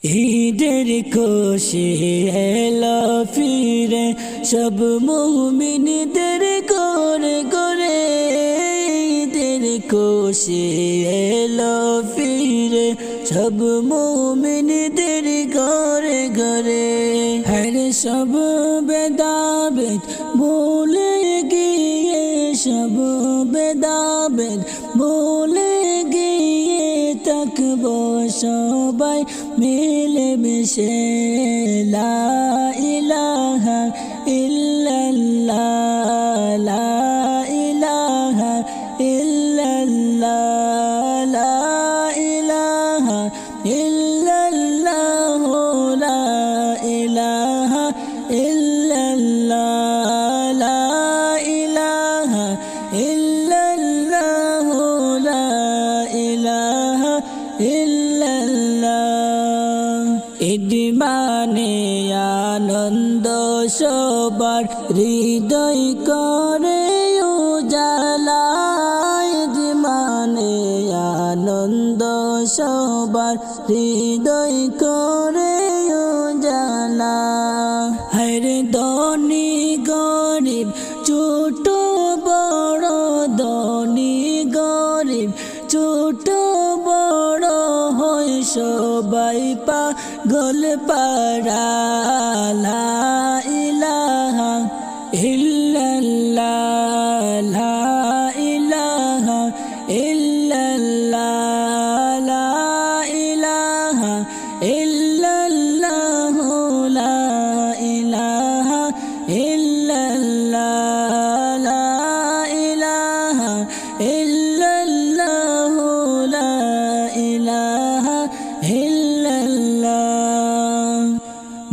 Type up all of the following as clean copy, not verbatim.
ঈদের খুশি এলো ফিরে সব মুমিনদের ঘরে ঘরে। ঈদের খুশি এলো ফিরে সব মুমিনদের ঘরে ঘরে। হর সব বেদাবেদ ভুলে গিয়ে, সব বেদাবেদ ভুলে গিয়ে থাকবো সবাই মিলে মিশে। লা ইলাহা ইল্লাল্লাহ, লা ইলাহা ইল্লাল্লাহ, লা ইলাহা ইল্লাল্লাহ, লা ইলাহা ইল্লাল্লাহ, লা ইলাহা ইল্লাল্লাহ, লা ইলাহা ইল্লাল্লাহ। ঈদ মানে আনন্দ সবার হৃদয় করে উজালা। ঈদ মানে আনন্দ সবার হৃদয় করে উজালা। হরে ধনী গরিব ছোট বড়, ধনী গরিব ছোট বড় হয় সবাই পাগল পারা। লা ইলাহা ইল্লাল্লাহ, লা ইলাহা ইল্লাল্লাহ, লা ইলাহা ইল্লাল্লাহ, লা ইলাহা ইল্লাল্লাহ, লা ইলাহা ইল্লাল্লাহ, লা ইলাহা ইল্লাল্লাহ।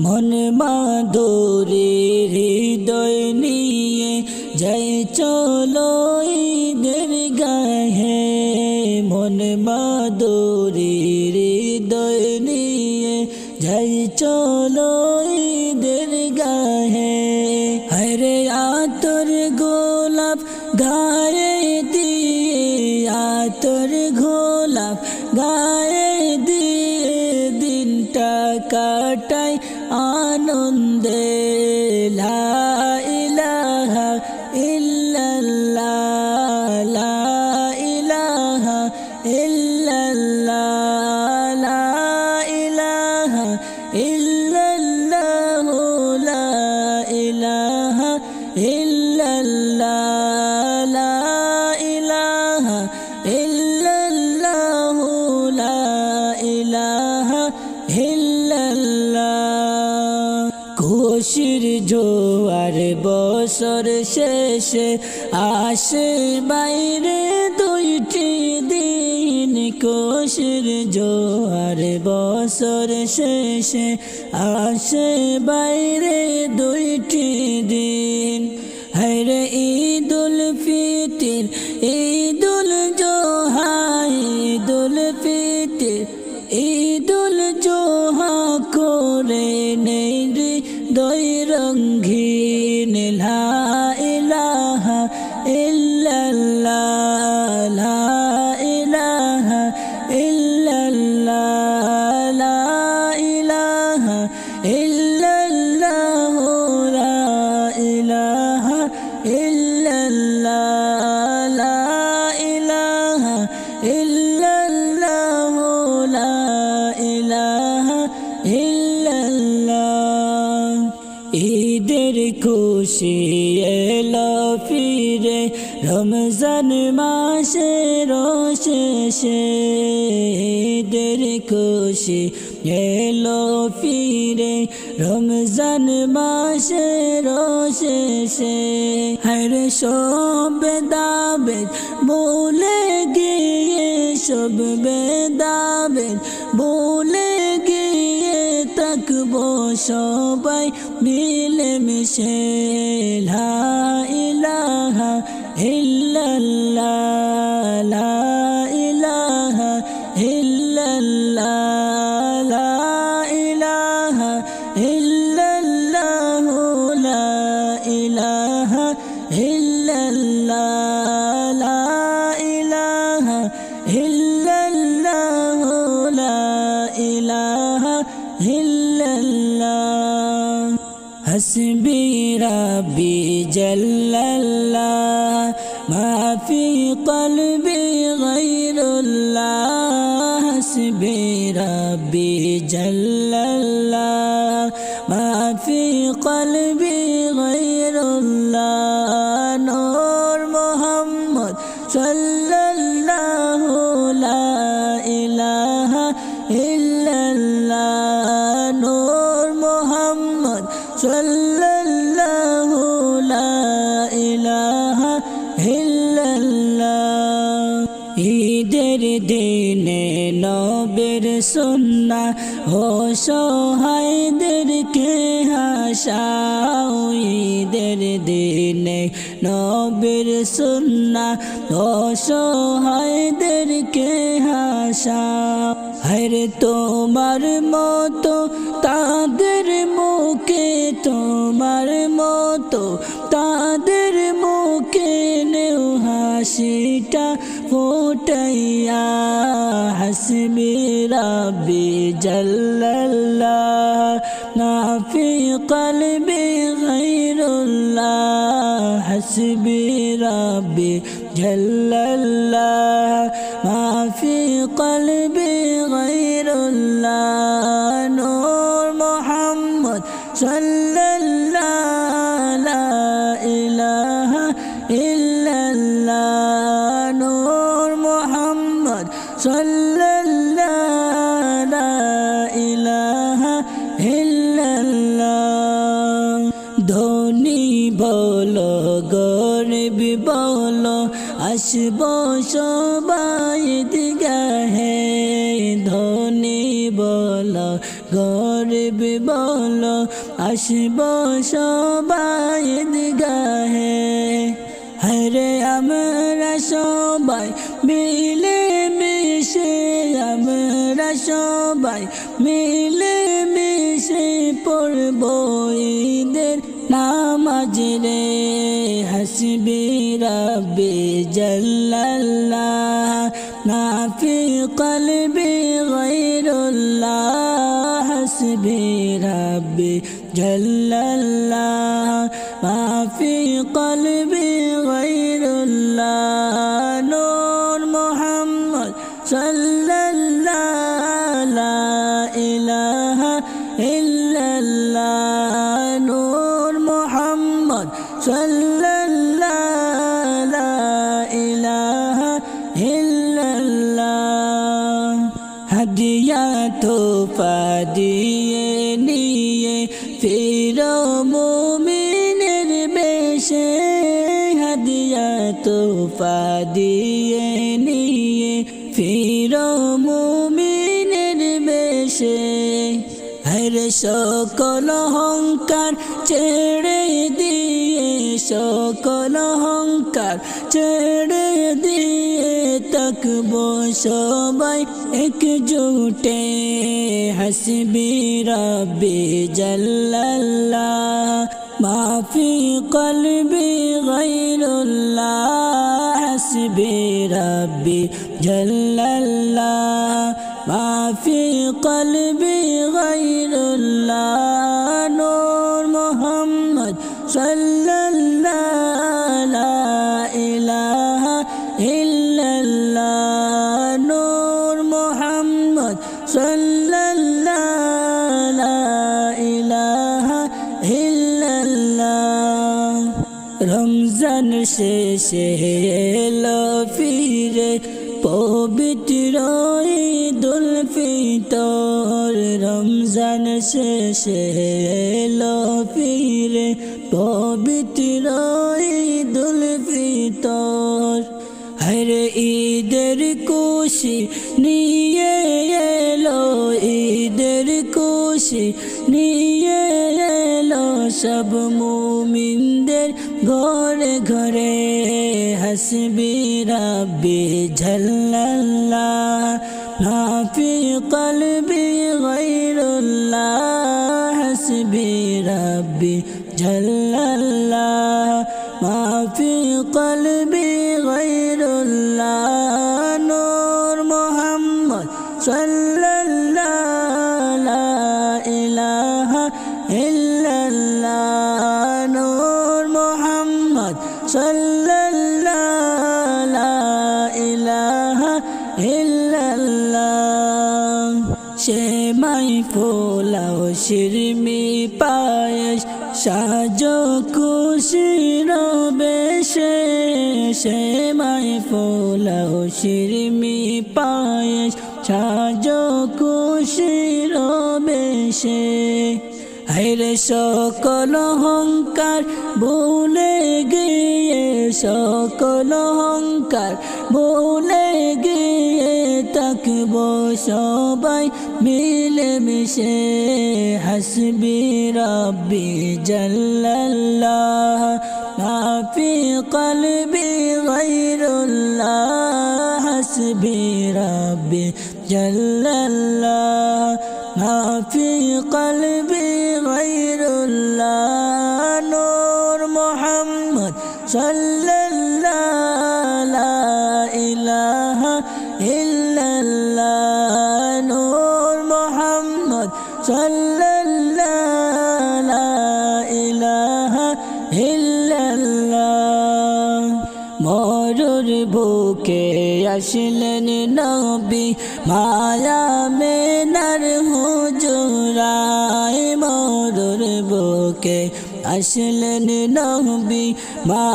মন মাধুরী হৃদয় নিয়ে যাই চলো ঈদের গাহে। মন মাধুরী হৃদয় নিয়ে যাই চলো ঈদের গাহে। হরে আতর গোলাপ গায়ে দিয়ে, আতর গোলাপ গায়ে দিয়ে দিনটা কাটাই আনন্দে। লা ইলাহা ইল্লাল্লাহ, লা ইলাহা ইল্লাল্লাহ, লা ইলাহা ইল্লাল্লাহ, লা ইলাহা ইল্লাল্লাহ, লা ইলাহা ইল্লাল্লাহ, লা ইলাহা ইল্লাল্লাহ। খুশির জোয়ার বছর শেষে আসে বাইরে দুইটি দিন। খুশির জোয়ার বছর শেষে আসে বাইরে দুইটি দিন। হরে ঈদুল ফিতর, ঈদুল জোহা, ঈদুল ফিতর, ঈদুল জোহা করে নেই হৃদয় রঙ্গিন। লা ইলাহা ইল্লাল্লাহ, লা ইলাহা ইল্লাল্লাহ, লা ইলাহা ইল্লাল্লাহ, লা ইলাহা ইল্লাল্লাহ, লা ইলাহা ইল্লাল্লাহ, লা ইলাহা ইল্লাল্লাহ। ঈদের খুশি এলো ফিরে রমজান মাসের শেষে। ঈদের খুশি এলো ফিরে রমজান মাসের শেষে। হর সব বেদাবেদ ভুলে গিয়ে, সব বেদাবেদ ভুলে গিয়ে থাকবো সবাই মিলে মিশে। লা ইলাহা ইল্লাল্লাহ, লা ইলাহা ইল্লাল্লাহ, লা ইলাহা ইল্লাল্লাহ, লা ইলাহা ইল্লাল্লাহ, লা ইলাহা ইল্লাল্লাহ, লা ইলাহা illallah. Hasbi Rabbi Jallallah, ma fi qalbi ghayrullah. Hasbi Rabbi Jallallah, ma fi qalbi ghayrullah. Nur Muhammad sallallahu la ilaha illallah. Nur Muhammad sallallahu la ilaha illallah. ঈদের দিনে নবীর সুন্নাহ ও সহায়দেরকে হাসাও। ঈদের দিনে নবীর সুন্নাহ ও সহায়দেরকে হাসাও। হরে তোমার মতো তাদের মুখে, তোমার মতো তাদের মুখে নেও হাসিটা ফোটাইয়া। হাসবি রাব্বি জাল্লাল্লাহ, মা ফি কলবি গায়রুল্লাহ। হাসবি রাব্বি জাল্লাল্লাহ, মা ফি কলবি গায়রুল্লাহ। নূর মুহাম্মদ সাল্লাল্লাহু লা ইলাহা ইল্লাল্লাহ। নূর মুহাম্মদ সাল্লাল্লাহু লা ইলাহা ইল্লাল্লাহ। ধনী বলো গরিব বলো, আসবো সবাই দিগাহে। ধনী বলো গরিব বলো, আসবো সবাই দিগাহে। হরে আমরা সবাই মিলে মিশে, আমরা সবাই মিলে মিশে পড়ব ঈদের নামাজ রে। হাসবি রাব্বি জাল্লাল্লাহ, মা ফি কলবি গায়রুল্লাহ। হাসবি রাব্বি জাল্লাল্লাহ, মা ফি কলবি গায়রুল্লাহ। নূর মুহাম্মদ সাল্লাল্লাহু লা ইলাহা ইল্লাল্লাহ। নূর মুহাম্মদ সাল্লাল্লাহু লা ইলাহা ইল্লাল্লাহ। হাদিয়া তোফা দিয়ে নিয়ে ফিরো মুমিনের বেশে। হাদিয়া তোফা দিয়ে নিয়ে ফিরো মুমিনের বেশে। হর সকল অহংকার ছেড়ে দিয়ে, সকল অহংকার ছেড়ে দিয়ে তাকবো সবাই একজোটে। হাসবি রাব্বি জাল্লাল্লাহ, মা ফি কলবি গায়রুল্লাহ। হাসবি রাব্বি জাল্লাল্লাহ, মা ফি কলবি গায়রুল্লাহ। নূর মুহাম্মদ সাল্লাল্লাহু লা ইলাহা ইল্লাল্লাহ। নূর মুহাম্মদ সাল্লাল্লাহু লা ইলাহা ইল্লাল্লাহ। রমজান শেষে এলো ফিরে পবিত্র ঈদুল ফিতর। রমজান শেষে এলো ফিরে পবিত্র ঈদুল ফিতর। হর ঈদের খুশি নিয়ে এলো, ঈদের খুশি নিয়ে এলো সব মুমিনদের ঘরে ঘরে। হাসবি রাব্বি জাল্লাল্লাহ, মা ফি কলবি গায়রুল্লাহ। হাসবি রাব্বি জাল্লাল্লাহ, মা ফি কলবি গায়রুল্লাহ। নূর মুহাম্মদ সাল্লাল্লাহু লা ইল্লাল্লাহ নূর মুহাম্মদ সাল্লাল্লাহু লা ইলাহা ইল্লাল্লাহ সেমাই পোলাও শিরমি পায়েস সাজো খুশির বেশে সেমাই পোলাও শিরমি পায়েস সাজো খুশির বেশে হায়রে সকল অহংকার ভুলে গিয়ে সকল অহংকার ভুলে গিয়ে থাকব সবাই মিলে মিশে হাসবি রব্বি জাল্লাল্লাহ মা ফি কলবি গায়রুল্লাহ হাসবি রব্বি জাল্লাল্লাহ মা ফি কলবি গায়রুল্লাহ নূর মুহাম্মদ সাল্লাল্লাহু লা ইলাহা ইল্লাল্লাহ নূর মুহাম্মদ সাল্লাল্লাহু লা ইলাহা ইল্লাল্লাহ মরুর বুকে আসলেন নবী মায়া মেনার হুজুরায় মরুর বুকে আসলেন নবী মা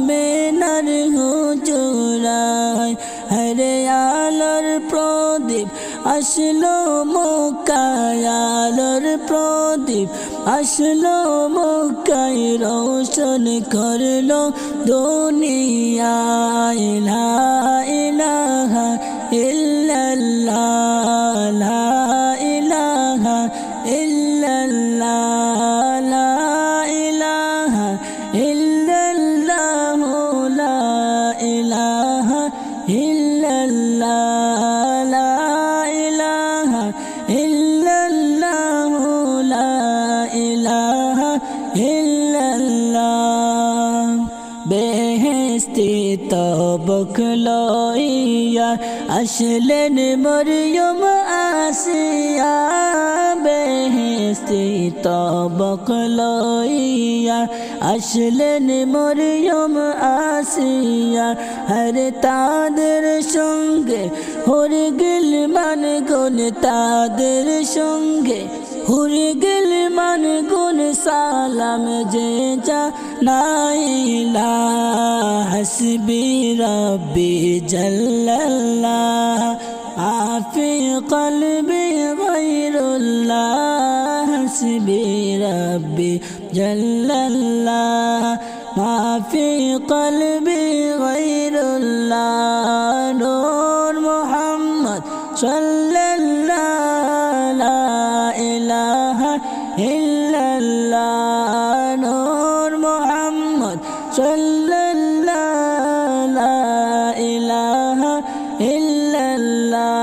মেনার হুজুরায় হরে আলোর প্রদীপ আসলো মক্কায় আলোর প্রদীপ আসলো মক্কায় রোশন করলো দুনিয়ায় লা ইলাহা ইল্লাল্লাহ লা ইলাহা ইল্লাল্লাহ লা ইলাহা ইল্লাল্লাহ লা ইলাহা ইল্লাল্লাহ লা ইলাহা ইল্লাল্লাহ লা ইলাহা ইল্লাল্লাহ বেহেশতি তবক লইয়া আসলেন মরিয়ম আসিয়া বেহেশতি তবক লইয়া আসলেন মরিয়ম আসিয়া হরে তাদের সঙ্গে হরে গেল মান গুণ তাদের সঙ্গে হুরে গেল মান গুণ সালাম যে যা নাইলা হাসবি রব্বি জাল্লাল্লাহ আফি কলবি গায়রুল্লাহ হাসবি রব্বি জাল্লাল্লাহ মাফি কলবি গায়রুল্লাহ নূর মুহাম্মদ সাল্লাল্লাহু লা ইলাহা ইল্লাল্লাহ নূর মুহাম্মদ সাল্লাল্লাহু লা ইলাহা ইল্লাল্লাহ